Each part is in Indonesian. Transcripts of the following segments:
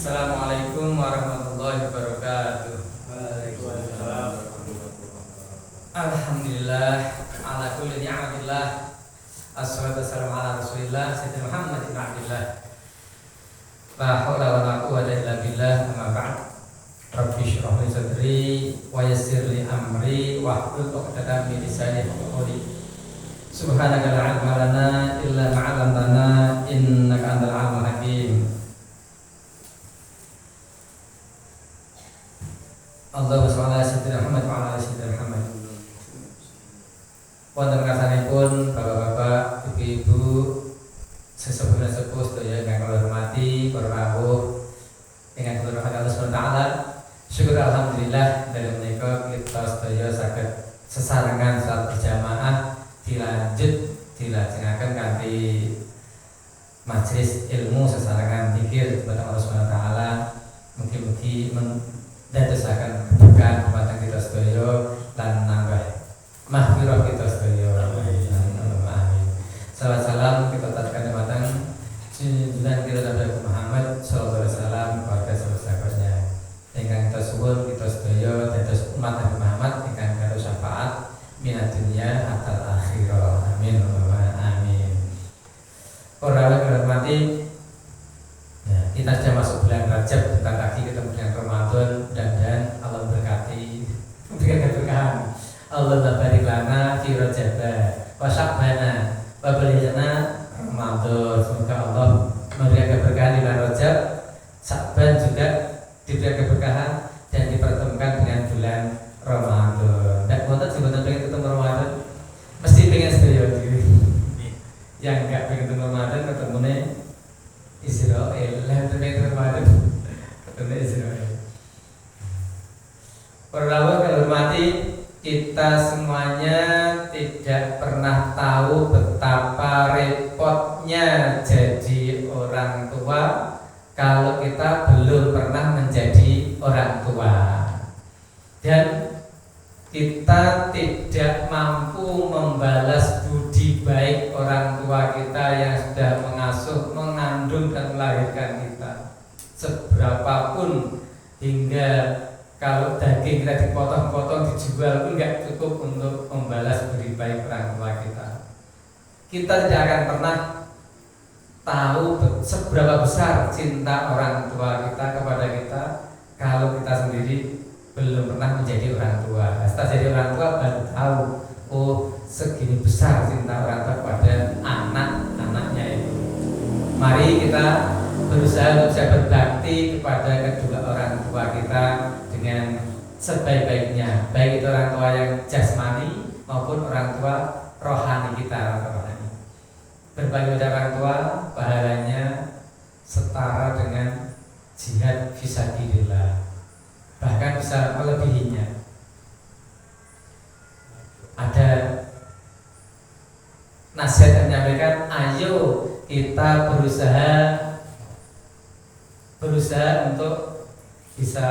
Assalamualaikum warahmatullahi wabarakatuh. Waalaikumsalam. Alhamdulillah ala kulli ni'matillah. Assalatu wassalamu ala Rasulillah Sayyidina Muhammad ibn Abdillah. La haula wa la quwwata illa billah. Amma ba'd. Rabbi shrah li sadri wa yassir li amri wahlul 'uqdatam min lisani yafqahu qawli. Subhanaka la 'ilma lana illa ma 'allamtana innaka antal 'alimul hakim. Allahumma sholli ala sayyidina Muhammad wa ala ali sayyidina Muhammad. Wonten karsanipun bapak-bapak, ibu-ibu, sesepuh dan sepuh sedaya ingkang kula hormati, para rawuh ingkang kula rahmati Allah Subhanahu wa taala. Syukur alhamdulillah dalem menika kita sedaya saged sesarengan salat berjamaah dilajengaken kanthi majelis ilmu sesarengan zikir kepada Allah Subhanahu wa taala. Mugi-mugi dadosaken keberkahan dumateng kita sedaya lan nambah mahfirah kita sedaya. Amin. Salawat salam kita aturkan dumateng junjungan kita Nabi Muhammad sallallahu alaihi wasallam keluarga sahabat-sahabatnya. Ingkang kita suwun kita sedaya dados umat Nabi Muhammad ingkang karo syafaat minat dunya atal akhirah. Amin. Amin. Para hormati, kita sudah masuk bulan Rajab, bentar lagi ketemu dengan Ramadan. Dan Allah berkati, berikan keberkahan. Allah barik lana fi Rajab wa Sya'bana wa balighna Ramadan. Semoga Allah memberikan keberkahan di bulan Rajab, Sya'ban juga diberikan keberkahan dan dipertemukan dengan bulan Ramadan. Dan kita juga pengen ketemu Ramadan, mesti pengen sedaya diri. Yang enggak pengen ketemu Ramadan ketemunya Israel, ketemu Ramadan ketemu Israel. Perlawan kalau hormati, kita semuanya tidak pernah tahu betapa repotnya jadi orang tua kalau kita belum pernah menjadi orang tua. Dan kita tidak mampu membalas budi baik orang tua kita yang sudah mengasuh, mengandung dan melahirkan kita. Seberapapun, hingga kalau daging kita dipotong-potong dijual pun nggak cukup untuk membalas budi baik orang tua kita. Kita tidak akan pernah tahu seberapa besar cinta orang tua kita kepada kita kalau kita sendiri belum pernah menjadi orang tua. Setelah jadi orang tua baru tahu, oh segini besar cinta orang tua kepada anak-anaknya itu. Mari kita berusaha untuk bisa berbakti kepada kedua orang tua kita dengan sebaik-baiknya, baik itu orang tua yang jasmani maupun orang tua rohani kita, orang tua rohani. Berbakti pada orang tua pahalanya setara dengan jihad fisabilillah, bahkan bisa melebihinya. Ada nasihat yang menyampaikan, ayo kita berusaha untuk bisa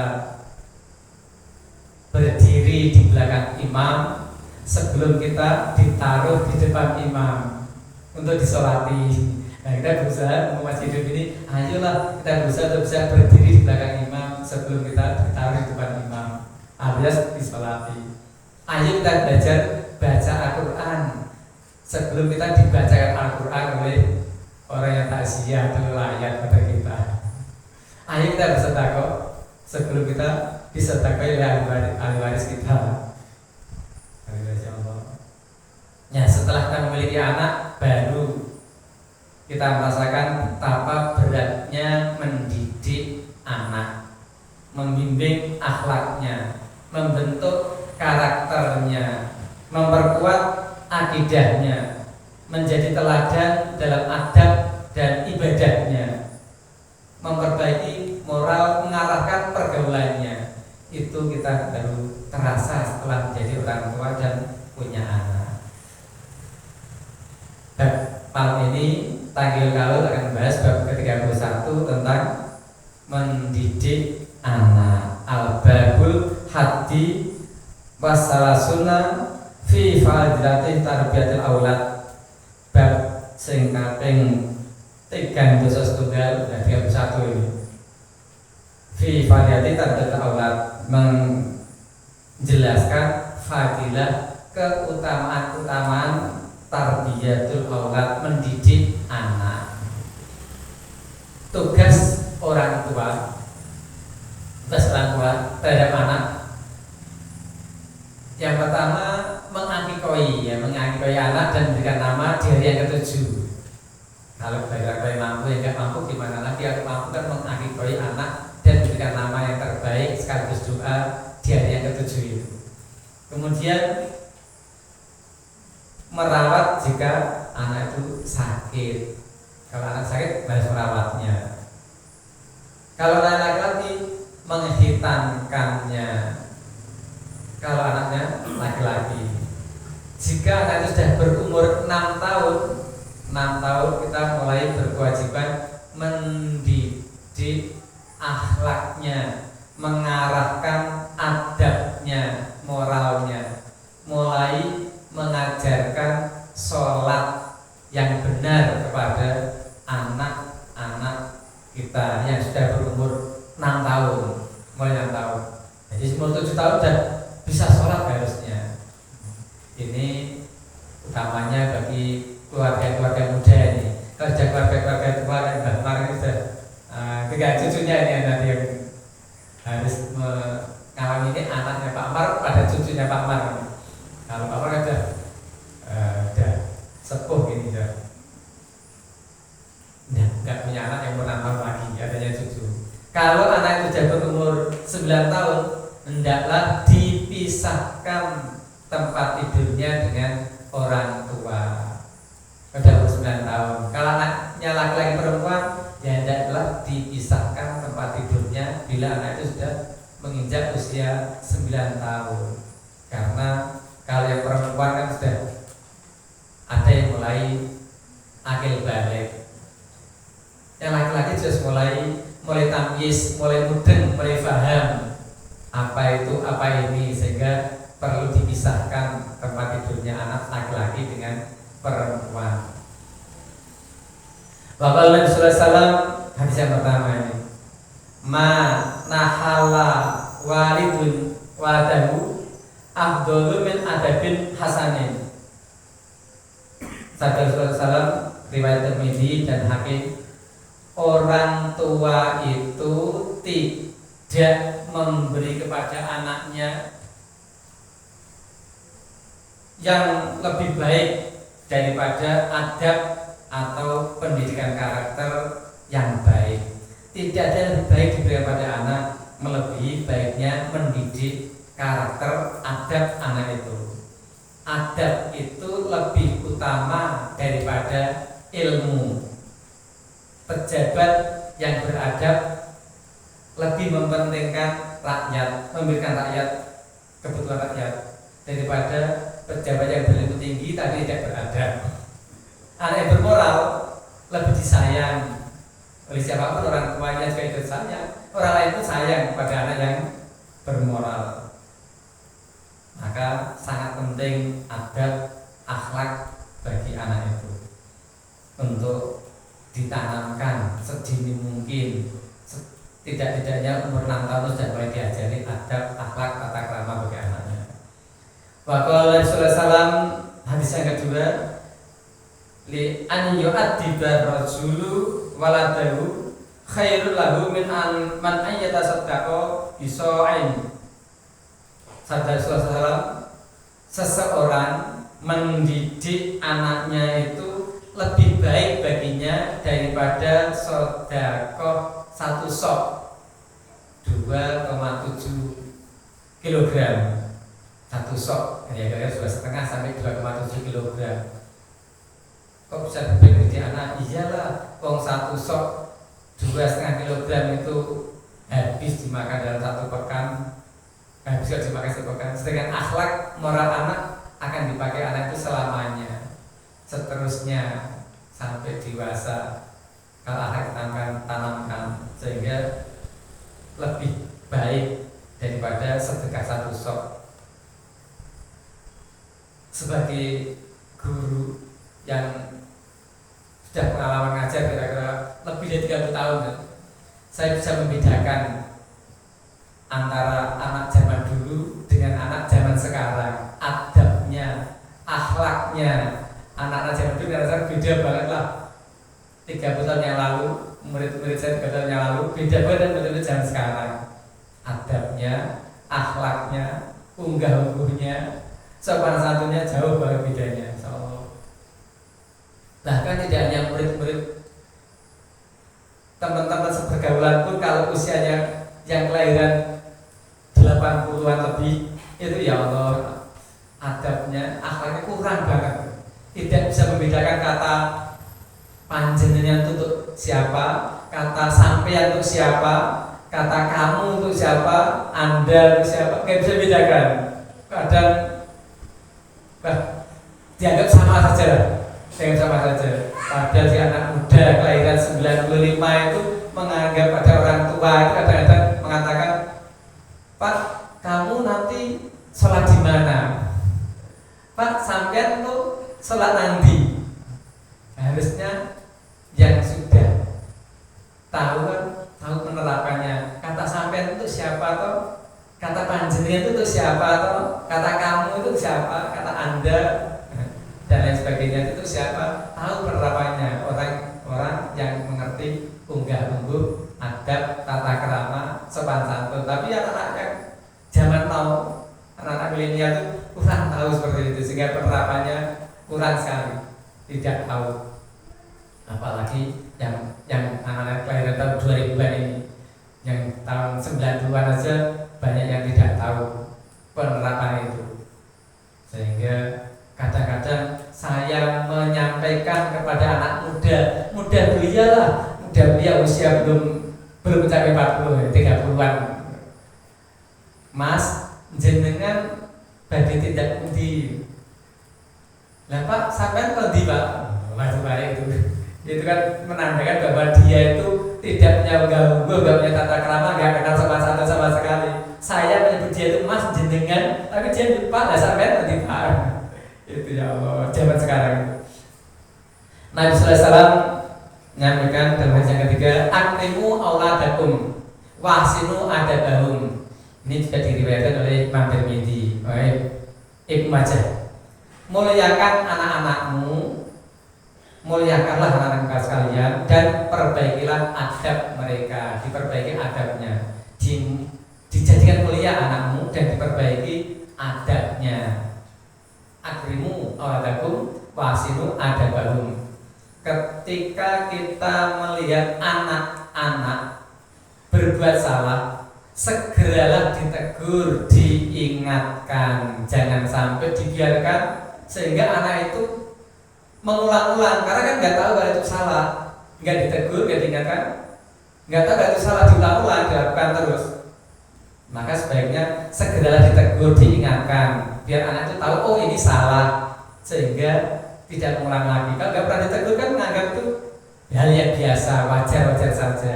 berdiri di belakang imam sebelum kita ditaruh di depan imam untuk disolati. Nah, kita berusaha memacu hidup ini, ayolah kita berusaha untuk bisa berdiri di belakang imam sebelum kita ditaruh di depan imam alias disolati. Ayo kita belajar baca Al-Quran sebelum kita dibacakan Al-Quran oleh orang yang takziah atau layak pada kita. Ayo kita bersedekah sebelum kita disedekahi oleh ahli waris kita. Ya, setelah kita memiliki anak, baru kita merasakan betapa beratnya mendidik anak, membimbing akhlaknya, membentuk karakternya, memperkuat akidahnya, menjadi teladan dalam adab dan ibadahnya, memperbaiki moral, mengarahkan pergaulannya. Itu kita baru terasa setelah menjadi orang tua dan punya anak. Dan malam ini Tanggil Kalul akan membahas bab ke-31 tentang mendidik anak. Al-Babul Hadi Wasalasuna fi fadilatih tarbiyatil aulad. Bab sing kaping 3 dosa setunggal dan 31 ini. fi fadilati tarbiyat aulad, menjelaskan fadilah keutamaan tarbiyatul aulad, mendidik anak. Tugas orang tua terhadap anak, yang pertama mengakikoi anak dan memberikan nama di hari yang ketujuh. Kalau bagi mampu yang tidak mampu gimana lagi, yang mampu kan mengakikoi anak dan memberikan nama yang terbaik sekaligus doa di hari yang ketujuh itu. Kemudian merawat jika anak itu sakit. Kalau anak sakit harus merawatnya. Kalau anak laki-laki menghitankannya. Kalau anaknya laki-laki. Jika anak itu sudah berumur 6 tahun kita mulai berkewajiban mendidik akhlaknya, mengarahkan adabnya, moralnya, mulai mengajarkan sholat yang benar kepada anak-anak kita yang sudah berumur 6 tahun, mulai 6 tahun. Jadi umur 7 tahun sudah bisa sholat harusnya. Ini utamanya bagi keluarga-keluarga muda ini. Kalau sudah keluarga-keluarga tua dan Mbak ini sudah tiga cucunya ini nanti yang harus mengalami ini, anaknya Pak Mar pada cucunya Pak Mar. Kalau Pak Mar sudah sepuh ini sudah nggak punya anak yang bernama lagi, adanya cucu. Kalau anak itu sudah berumur 9 tahun, hendaklah dipisahkan tempat tidurnya dengan orang tua. Sudah umur 9 tahun. Kalau anaknya laki-laki perempuan, ya hendaklah dipisahkan tempat tidurnya bila anak itu sudah menginjak usia 9 tahun. Karena kalau yang perempuan kan sudah ada yang mulai akil balik. Yang laki-laki sudah mulai tamyiz, mulai mudeng, mulai paham apa itu, apa ini, sehingga perlu dipisahkan tempat tidurnya anak laki-laki dengan perempuan. Bapak Nabi sallallahu alaihi wasallam, hadis yang pertama ini, ma nahala walidun wadahu afdalu min adabin hasanin. Sabda Rasulullah SAW, riwayat Tirmidzi dan Hakim, orang tua itu tidak memberi kepada anaknya yang lebih baik daripada adab atau pendidikan karakter yang baik. Tidak ada yang lebih baik diberikan pada anak melebihi baiknya mendidik karakter adab anak itu. Adab itu lebih utama daripada ilmu. Pejabat yang beradab lebih mementingkan rakyat, memberikan rakyat kebutuhan rakyat, daripada pejabat yang berilmu tinggi tapi tidak beradab. Anak yang bermoral lebih disayang oleh siapapun, orang tuanya juga ikut sayang, orang lain pun sayang pada anak yang bermoral. Maka sangat penting adab, akhlak bagi anak itu untuk ditanamkan sedini mungkin. Tidak-tidaknya umur 6 tahun sudah mulai diajari adab, akhlak, tata krama bagi anaknya. Wa qala Rasulullah sallam, hadis yang kedua, li an yu'addiba rajulu waladahu khairul lahu min an man yatasaddaqa bisa'in. Sabda Rasulullah SAW, seseorang mendidik anaknya itu lebih baik baginya daripada sedekah 1 sok 2,7 kilogram. 1 sok kira-kira 2,5 sampai 2,7 kilogram. Kok bisa berbeda di anak? Iyalah, wong 1 sok 2,5 kilogram itu habis dimakan dalam 1 pekan. Bisa dipakai sepekan. Sedangkan akhlak moral anak akan dipakai anak itu selamanya, seterusnya sampai dewasa. Kalau akhlak tanamkan sehingga lebih baik daripada sedekah 1 sok. Sebagai guru yang sudah pengalaman ngajar kira-kira lebih dari 30 tahun, saya bisa membedakan antara anak zaman dulu dengan anak zaman sekarang. Adabnya, akhlaknya, anak-anak zaman dulu dengan beda banget lah. 30 tahun yang lalu, murid-murid saya 3 tahun yang lalu beda banget dengan zaman sekarang. Adabnya, akhlaknya, unggah-ungguhnya, sopan santunnya jauh banget bedanya. Bahkan tidak hanya murid-murid, teman-teman sepergaulan pun kalau usianya yang kelahiran 80-an lebih, itu ya Allah, adabnya, akhlaknya kurang banget. Tidak bisa membedakan kata panjenengan itu untuk siapa, kata sampean untuk siapa, kata kamu untuk siapa, Anda untuk siapa, nggak bisa bedakan. Kadang dianggap sama saja. Padahal si anak muda kelahiran 95 itu menganggap pada orang tua itu kadang-kadang mengatakan, Pak, kamu nanti sholat di mana? Pak, sampean tuh sholat nanti. Harusnya yang sudah tahu kan, tahu penerapannya. Kata sampean itu siapa toh? Kata panjenengan itu siapa toh? Kata kamu itu siapa? Kata Anda dan lain sebagainya itu siapa? Tahu penerapannya. Orang-orang yang mengerti unggah-ungguh, adab, tata krama, sopan santun. Tapi anak-anak yang zaman now, anak-anak milenial itu kurang tahu seperti itu, sehingga penerapannya kurang sekali, tidak tahu. Apalagi yang anak-anak kelahiran tahun 2000-an ini, yang tahun 90-an aja banyak yang tidak tahu penerapan itu. Sehingga kadang-kadang saya menyampaikan kepada anak muda belia lah, muda belia usia belum mencapai 40, 30-an. Mas, jenengan badhe tindak pundi? Lah Pak, sampean kondi Pak? Waduh baik itu kan menandakan bahwa dia itu tidak punya unggah-ungguh, tidak punya tata krama, tidak kenal sopan santun sama sekali. Saya menyebut dia itu Mas jenengan, tapi dia lupa lah sampean kondi Pak. Itu ya Allah, zaman sekarang itu. Nabi sallallahu alaihi wasallam menyampaikan dalam hadis yang ketiga, akrimu auladakum wahsinu adabahum. Ini juga diriwayatkan oleh Imam Tirmidzi, oleh Ibnu Majah. Muliakan anak-anakmu, muliakanlah anak-anak sekalian, dan perbaikilah adab mereka, diperbaiki adabnya. Dijadikan mulia anakmu dan diperbaiki adabnya. Akrimu awadakum wasinu adabahum. Ketika kita melihat anak-anak berbuat salah, segeralah ditegur, diingatkan, jangan sampai dibiarkan sehingga anak itu mengulang-ulang, karena kan nggak tahu kalau itu salah, nggak ditegur, nggak diingatkan, nggak tahu kalau itu salah, diulang-ulang, dilakukan terus. Maka sebaiknya segeralah ditegur, diingatkan, biar anak itu tahu oh ini salah, sehingga tidak mengulang lagi. Kalau nggak pernah ditegur kan menganggap itu hal yang biasa, wajar-wajar saja,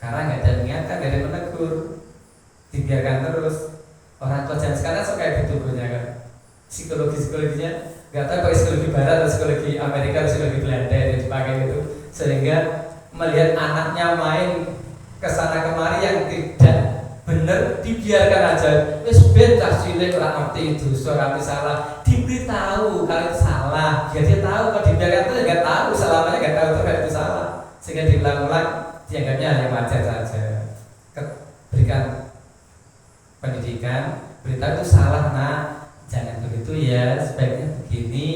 karena nggak ada diingatkan, nggak ada menegur, dibiarkan terus. Orang tua zaman sekarang suka kayak gitu punya kan, psikologinya nggak tahu kalau psikologi barat atau psikologi Amerika atau psikologi Belanda yang dipakai itu, sehingga melihat anaknya main kesana kemari yang tidak benar dibiarkan aja. Wes bentah cilik ora ngerti itu, ora salah, diberitahu kalau itu salah, biar dia tahu. Kalau dibiarkan itu nggak tahu, selamanya nggak tahu kalau itu salah, sehingga diulang-ulang dianggapnya hanya wajar saja. Berikan pendidikan, beritahu itu salah nak, jangan begitu ya, sebaiknya begini,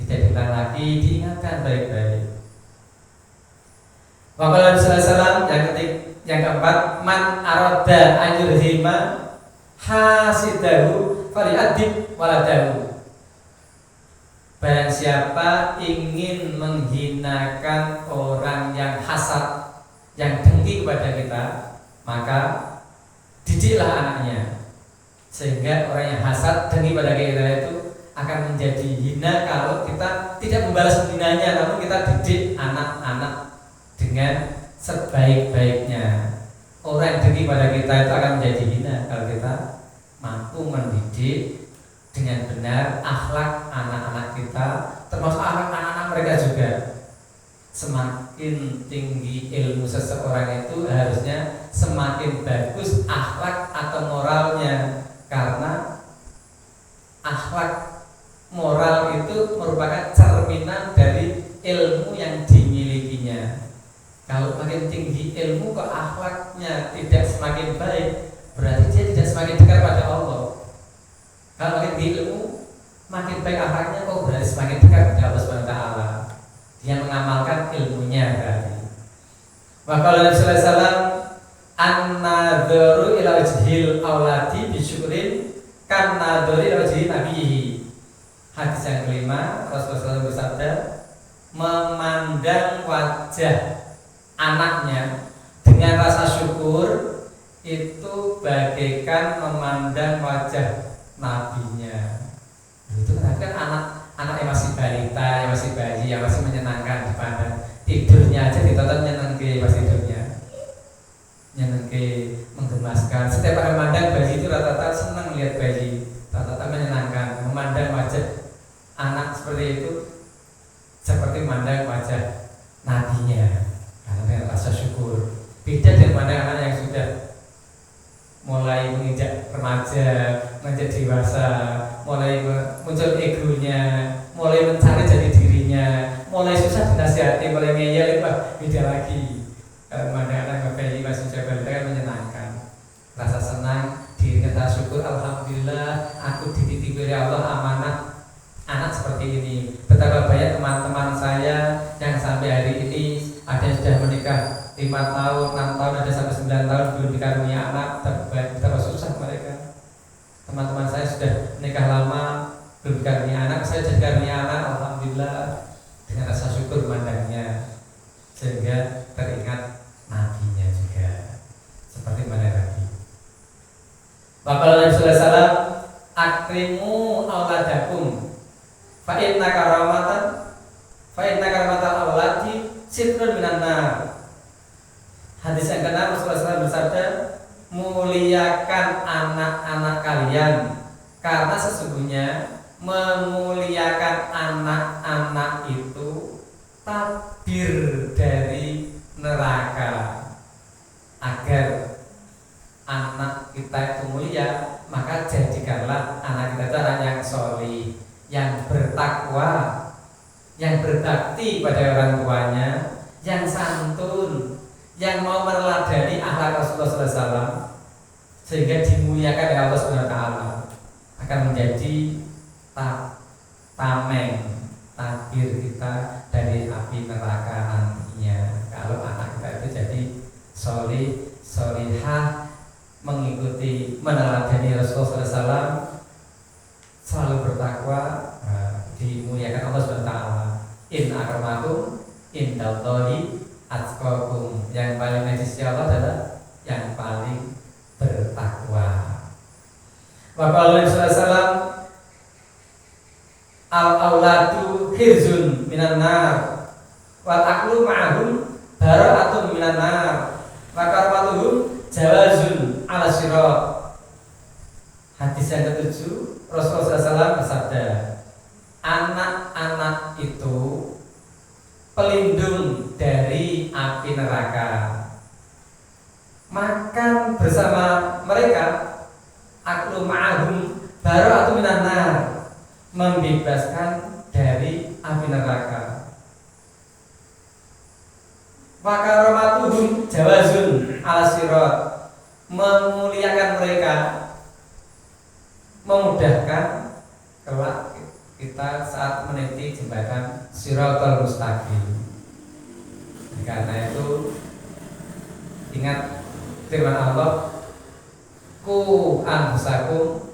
tidak diulang lagi, diingatkan baik-baik. Waqala sallallahu alaihi wasallam yang keempat, man arada ayurhima hasidahu fali'adib waladahu. Barang siapa ingin menghinakan orang yang hasad, yang dengki kepada kita, maka didiklah anaknya, sehingga orang yang hasad dengki pada kita itu akan menjadi hina kalau kita tidak membalas hinanya, namun kita didik anak-anak dengan sebaik-baiknya. Orang yang dengki pada kita itu akan menjadi hina kalau kita mampu mendidik dengan benar akhlak anak-anak kita, termasuk anak-anak mereka juga. semakin tinggi ilmu seseorang itu harusnya semakin bagus akhlak atau moralnya, karena akhlak moral itu merupakan cerminan dari ilmu yang dimilikinya. Kalau makin tinggi ilmu kok akhlaknya tidak semakin baik, berarti dia tidak semakin dekat pada Allah. Kalau makin tinggi ilmu, makin baik akhlaknya, kok berarti semakin dekat pada Allah Subhanahu wa taala. Dia mengamalkan ilmunya berarti. Maka Nabi sallallahu alaihi wasallam an-nadharu ila wajhil auladi bi syukrin kan nadharu ila wajhi nabiyhi. Hadis yang kelima, Rasulullah SAW bersabda, memandang wajah anaknya dengan rasa syukur itu bagaikan memandang wajah nabinya. Itu kan anak yang masih balita, yang masih bayi, yang masih menyenangkan dipandang. Tidurnya aja ditonton nyenengke pas tidurnya, nyenengke, menggemaskan. Setiap orang memandang bayi itu rata-rata senang melihat bayi, rata-rata menyenangkan. Memandang wajah anak seperti itu seperti memandang wajah nabinya, karena dengan rasa syukur. Beda dengan memandang anak yang sudah mulai menginjak remaja, menjadi dewasa, mulai muncul egonya, mulai mencari jati dirinya, mulai susah dinasihati, mulai ngeyel, beda lagi. Kalau memandang anak bayi masih jaga kan menyenangkan, rasa senang, diri kita syukur, alhamdulillah aku dititipi oleh Allah amanah anak seperti ini. Betapa banyak teman-teman saya yang sampai hari ini ada yang sudah menikah 5 tahun, 6 tahun, ada sampai 9 tahun belum dikarunia anak. Betapa susah mereka. Teman-teman saya sudah menikah lama belum dikarunia anak, saya sudah dikarunia anak, alhamdulillah, dengan rasa syukur memandangnya, sehingga teringat nabinya juga seperti mana tadi. Bapak Nabi sallallahu alaihi wasallam, akrimu auladakum fa inna karamatal auladi sitrun minan nar. Hadis yang ke-6, Rasulullah SAW bersabda, muliakan anak-anak kalian, karena sesungguhnya memuliakan anak-anak itu tabir dari neraka. Agar anak kita itu mulia, maka jadikanlah anak kita itu orang yang solih, yang bertakwa, yang berbakti pada orang tuanya, yang santun, yang mau meneladani akhlak Rasulullah SAW, sehingga dimuliakan oleh Allah Subhanahu wa taala, akan menjadi tameng, tabir kita dari api neraka nantinya. Kalau anak kita itu jadi solih, solihah, mengikuti, meneladani Rasulullah SAW, selalu bertakwa, dimuliakan Allah Subhanahu wa taala. In akramakum indallahi atqakum. Yang paling najis Allah adalah yang paling bertakwa. Wa qala Nabi sallallahu alaihi wasallam, al-auladu khirzun minan nar wal aqlu ma'ahum bara'atun minan nar wa karmatuhum jawazun ala sirat. Hadis yang ke-7, Rasulullah SAW bersabda, anak-anak itu pelindung dari api neraka. Makan bersama mereka, aklu ma'ahum bara'atun minan nar, membebaskan dari api neraka. Maka rahmatuhum jawazun ala sirat, memuliakan mereka, memudahkan kelak kita saat meniti jembatan Shiratal Mustaqim. Karena itu ingat firman Allah, ku anfusakum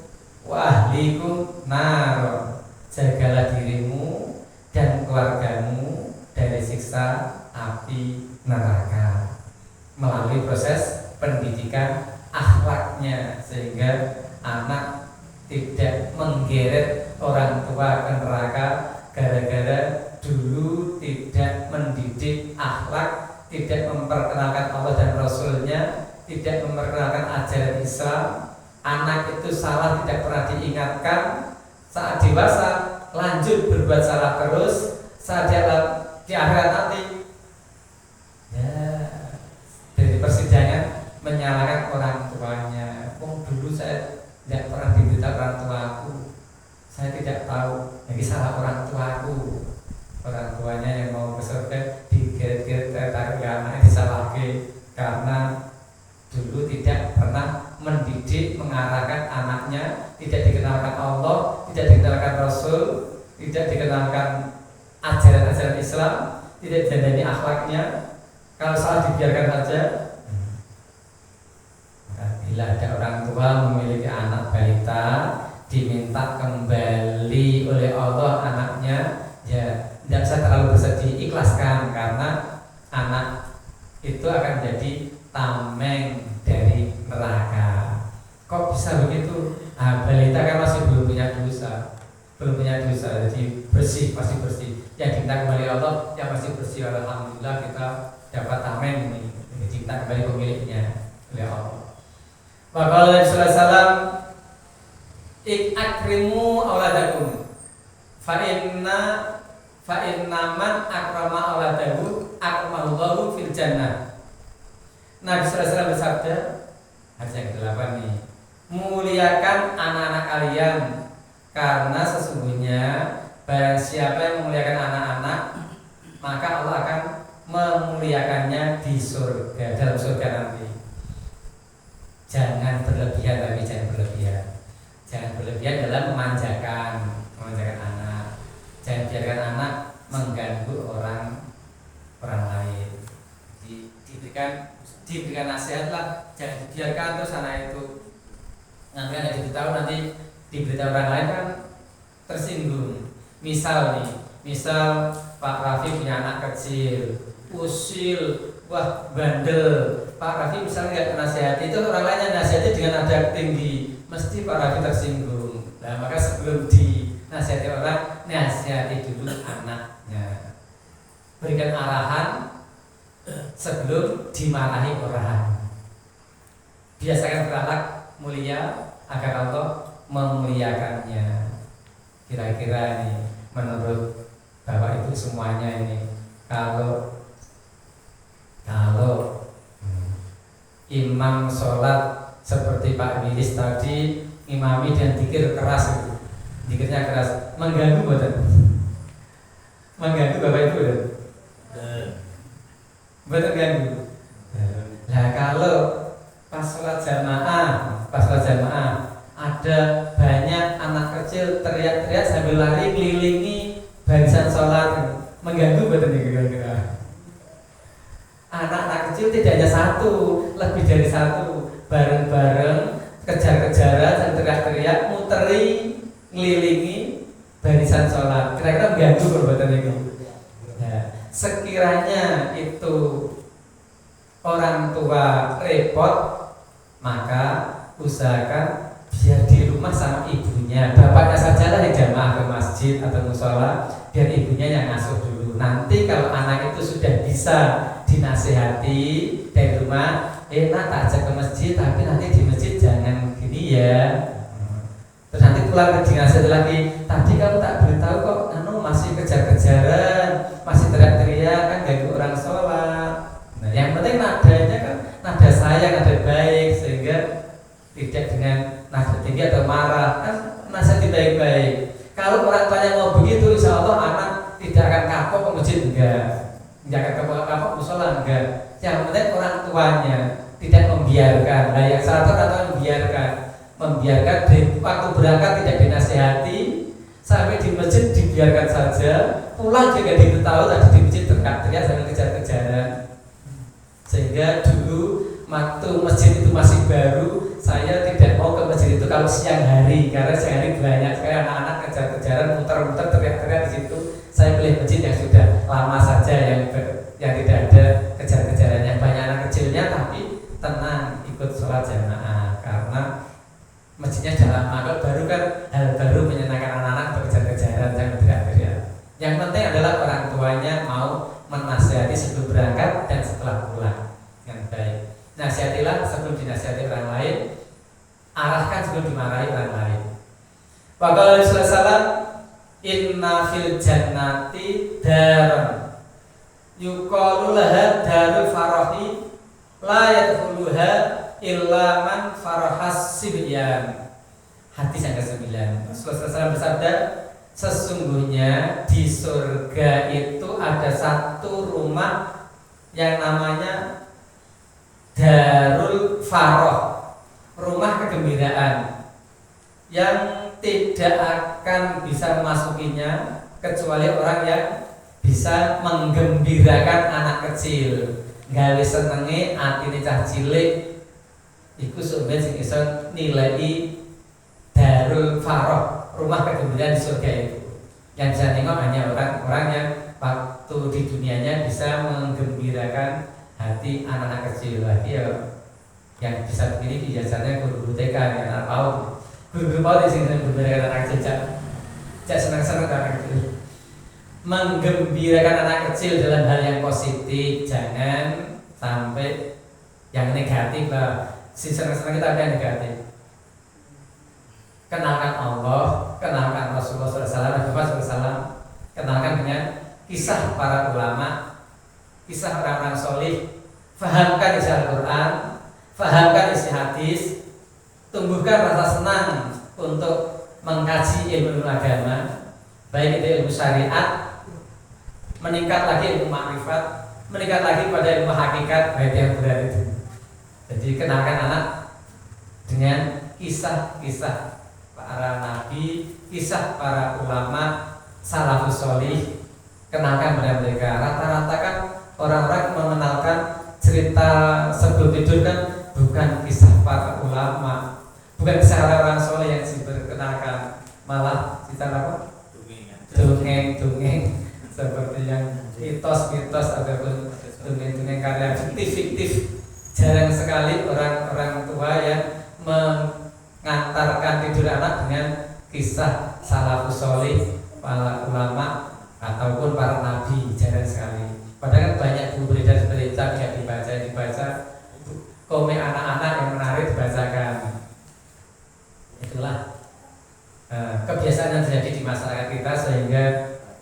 wa ahlikum nar, jagalah dirimu dan keluargamu dari siksa api neraka melalui proses pendidikan akhlaknya, sehingga anak tidak menggeret orang tua ke neraka gara-gara dulu tidak mendidik akhlak, tidak memperkenalkan Allah dan Rasulnya, tidak memperkenalkan ajaran Islam. Anak itu salah tidak pernah diingatkan, saat dewasa lanjut berbuat salah terus, saat dia di akhirat nanti persidangan menyalahkan orang tuanya. Oh dulu saya tidak pernah diberitahu orang tuaku, saya tidak tahu, jadi salah orang tuaku. Orang tuanya yang mau ke surga digeret-geret tarik ke anaknya disalahkan karena dulu tidak pernah mendidik, mengarahkan anaknya, tidak dikenalkan Allah, tidak dikenalkan Rasul, tidak dikenalkan ajaran-ajaran Islam, tidak dijadani akhlaknya. Kalau salah dibiarkan saja. Bila ada orang tua memiliki anak balita, diminta kembali oleh Allah anaknya, ya tidak usah terlalu bersedih, ikhlaskan karena anak itu akan jadi tameng dari neraka. Kok bisa begitu? Balita kan masih belum punya dosa, jadi bersih, pasti bersih. Yang diminta kembali Allah, yang pasti bersih. Alhamdulillah kita dapat tameng ini, diminta kembali pemiliknya oleh Allah. Maka Nabi sallallahu alaihi wasallam ikrimu auladakum fa inna man akrama auladahu akramallahu fil jannah. Nabi sallallahu alaihi wasallam bersabda, hadis yang ke-8 nih, muliakan anak-anak kalian karena sesungguhnya barang siapa yang memuliakan anak-anak maka Allah akan memuliakannya di surga, dalam surga nanti. Jangan berlebihan, tapi jangan berlebihan. Jangan berlebihan dalam memanjakan anak. Jangan biarkan anak mengganggu orang lain. Diberikan nasihat lah, jangan dibiarkan terus anak itu nanti ada diberitahu, nanti diberitahu orang lain kan tersinggung. Misal Pak Rafi punya anak kecil, usil, wah bandel. Pak Rafi misalnya nggak nasihati, itu orang lain yang nasihati dengan nada tinggi, mesti Pak Rafi tersinggung. Nah maka sebelum dinasihati orang, nasihati dulu anaknya. Berikan arahan sebelum dimarahi orang. Biasakan berakhlak mulia agar Allah memuliakannya. Kira-kira ini menurut Bapak Ibu semuanya ini, kalau imam sholat seperti Pak Wilis tadi, imami dan dikir keras, dikirnya keras, mengganggu betul? Mengganggu Bapak Ibu betul? Betul ganggu. Nah kalau pas sholat jamaah ada banyak anak kecil teriak-teriak sambil lari kelilingi barisan sholat, mengganggu betul nih kira-kira? Anak-anak kecil tidak hanya satu, lebih dari satu, bareng-bareng, kejar-kejaran dan teriak-teriak, muteri, ngelilingi barisan sholat. Kira-kira mengganggu perbuatan itu. Ya, sekiranya itu orang tua repot, maka usahakan biar di rumah sama ibunya. Bapaknya sajalah yang jamaah ke masjid atau musola, biar ibunya yang ngasuh dulu. Nanti kalau anak itu sudah bisa dinasehati dari rumah, nak tak ajak ke masjid, tapi nanti di masjid jangan gini ya. Terus nanti pulang ke dinasehati lagi, tadi kamu tak beritahu kok, masih kejar-kejaran, masih teriak-teriak kan ganggu orang sholat. Nah yang penting nadanya kan nada sayang, nada baik, sehingga tidak dengan nada tinggi atau marah, kan nasihati baik-baik. Kalau orang tuanya mau begitu, insya Allah anak tidak akan kapok ke masjid, enggak akan kapok musola, enggak. Yang penting orang tuanya tidak membiarkan. Nah yang salah satu orang tua membiarkan dari waktu berangkat tidak dinasihati, sampai di masjid dibiarkan saja, pulang juga diberitahu tadi di masjid teriak-teriak sambil kejar-kejaran. Sehingga dulu waktu masjid itu masih baru, saya tidak mau ke masjid itu kalau siang hari, karena siang hari banyak sekali anak-anak kejar-kejaran, muter-muter, teriak-teriak di situ. Saya pilih masjid yang sudah lama saja, yang tidak ada kejar-kejarannya. Banyak anak kecilnya tapi tenang ikut sholat jamaah karena masjidnya sudah lama. Kalau baru kan hal baru menyenangkan anak-anak berkejar-kejaran, jangan teriak-teriak. Yang penting adalah orang tuanya mau menasihati sebelum berangkat dan setelah pulang dengan baik. Nasihatilah sebelum dinasihati orang lain, arahkan sebelum dimarahi orang lain. Wakala Nabi sallallahu alaihi wasallam, inna fil jannati daran yuqalu laha darul farahi la yadkhuluha illa man farahas sibyan. Hadis yang ke-9. Rasulullah SAW bersabda, sesungguhnya di surga itu ada satu rumah yang namanya Darul Faroh, rumah kegembiraan, yang tidak akan bisa memasukinya kecuali orang yang bisa menggembirakan anak kecil, gawe senenge atine cah cilik, iku sampeyan sing iso nilai Darul Faroh, rumah kegembiraan di surga itu. Yang bisa nengok hanya orang-orang yang waktu di dunianya bisa menggembirakan hati anak-anak kecil. Lagi ya, yang bisa begini biasanya guru-guru TK, anak PAUD. Guru-guru PAUD di sini menggembirakan anak kecil, cak senang-senang anak kecil. Menggembirakan anak kecil dalam hal yang positif, jangan sampai yang negatif lah. Si senang-senang kita ada yang negatif. Kenalkan Allah, kenalkan Rasulullah SAW, Bapak SAW, kenalkan dengan kisah para ulama, kisah orang-orang solih, fahamkan isi Al-Quran, fahamkan isi hadis, tumbuhkan rasa senang untuk mengkaji ilmu agama, baik itu ilmu syariat, meningkat lagi ilmu makrifat, meningkat lagi pada ilmu hakikat, baik yang berat itu. Jadi kenalkan anak dengan kisah-kisah para nabi, kisah para ulama salafus solih, kenalkan pada mereka. Rata-rata kan orang-orang mengenalkan cerita sebelum tidur kan bukan kisah para ulama, bukan kisah orang-orang soleh yang diperkenalkan, malah cerita apa? Dongeng-dongeng seperti yang mitos-mitos ataupun dongeng-dongeng karya fiktif. Jarang sekali orang-orang tua yang mengantarkan tidur anak dengan kisah salafus solih, para ulama ataupun para nabi, jarang sekali. Padahal kan banyak buku beredar seperti itu yang dibaca, komik anak-anak yang menarik dibacakan. Itulah kebiasaan yang terjadi di masyarakat kita, sehingga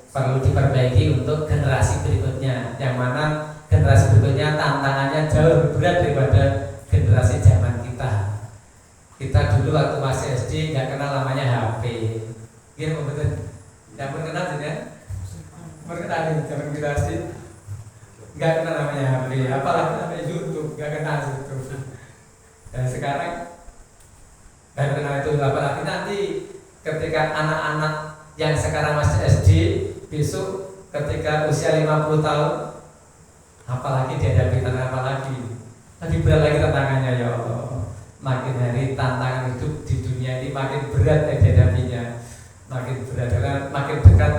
perlu diperbaiki untuk generasi berikutnya, yang mana generasi berikutnya tantangannya jauh lebih berat daripada generasi zaman kita. Kita dulu waktu masih SD nggak kenal namanya HP, gitu betul? Yang pun kenal ya? Kenal nih zaman kita SD nggak kenal namanya HP, apalagi namanya YouTube, nggak kenal YouTube. Dan sekarang baru kenal itu, apalagi nanti ketika anak-anak yang sekarang masih SD besok ketika usia 50 tahun, apalagi dihadapi tantangan apalagi lebih berat lagi tantangannya. Ya Allah, makin hari tantangan hidup di dunia ini makin berat dihadapinya, makin berat karena makin dekat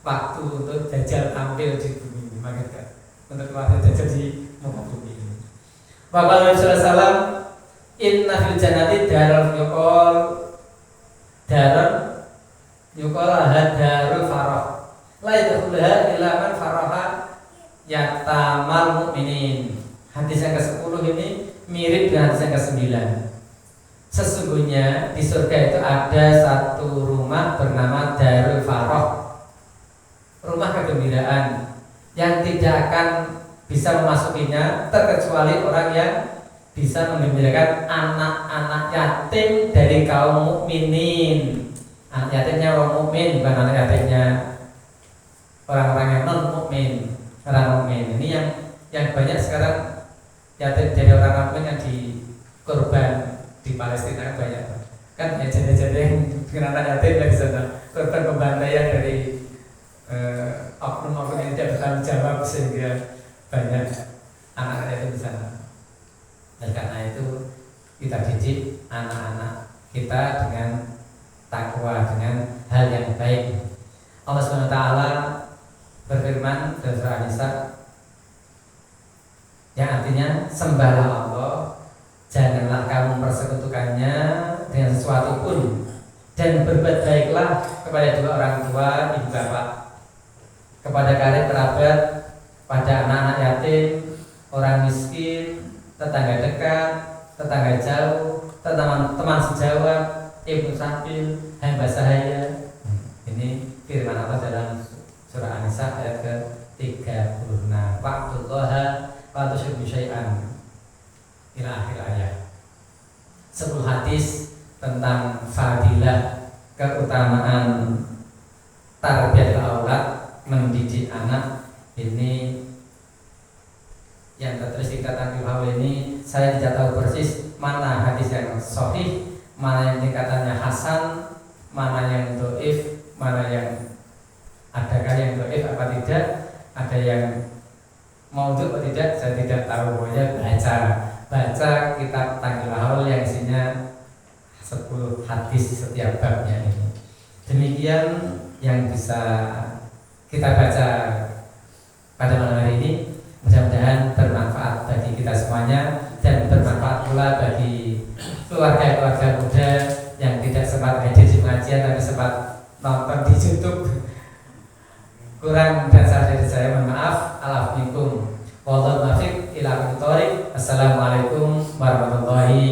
waktu untuk Dajjal tampil di bumi ini, makin dekat untuk waktu Dajjal di muka bumi ini. Bapak Nabi Sallallahu Alaihi Wasallam, inna fil jannati darul darul faroh, la yadkhuluha illa man faraha yatamal mu'minin. Hadis yang ke-10 ini mirip dengan hadis yang ke-9. Sesungguhnya di surga itu ada satu rumah bernama Darul Faroh, rumah kegembiraan, yang tidak akan bisa memasukinya terkecuali orang yang bisa menggembirakan anak-anak yatim dari kaum mukminin. Anak yatimnya orang mukmin, bukan anak yatimnya orang-orang yang non mukmin. Orang mukmin ini yang banyak sekarang yatim dari orang mukmin yang dikorban di Palestina, kan banyak kan ya, janda-janda yang dengan anak yatim dari sana, korban pembantaian dari oknum-oknum yang tidak bertanggung jawab, sehingga banyak anak yatim di sana. Dan karena itu kita didik anak-anak kita dengan takwa, dengan hal yang baik. Allah SWT berfirman dalam surah An-Nisa yang artinya, sembahlah Allah, janganlah kamu mempersekutukannya dengan sesuatu pun, dan berbuat baiklah kepada dua orang tua, ibu bapak, kepada karib kerabat, pada anak-anak yatim, orang miskin, tetangga dekat, tetangga jauh, teman sejawat, ibnu sabil, hamba sahaya. Ini firman Allah dalam surah An-Nisa ayat ke-36. Wa'budullaha wa tusyriku syai'an. ila akhir ayat. 10 hadis tentang fadilah, keutamaan tarbiyat aulad, mendidik anak. Ini yang tertulis di catatan Al ini saya tidak tahu persis mana hadis yang sahih, mana yang tingkatannya hasan, mana yang dhaif, mana yang adakah yang dhaif apa tidak, ada yang maudhu atau tidak, saya tidak tahu. Pokoknya baca kitab Taqiyul Haul yang isinya 10 hadis setiap babnya ini. Demikian yang bisa kita baca pada malam hari ini. Mudah-mudahan bermanfaat bagi kita semuanya dan bermanfaat pula bagi keluarga-keluarga muda yang tidak sempat hadir di pengajian tapi sempat nonton di YouTube. Kurang dan salah dari saya mohon maaf. Alhamdulillah. Wallahu muwaffiq ila aqwamit thoriq. Assalamualaikum warahmatullahi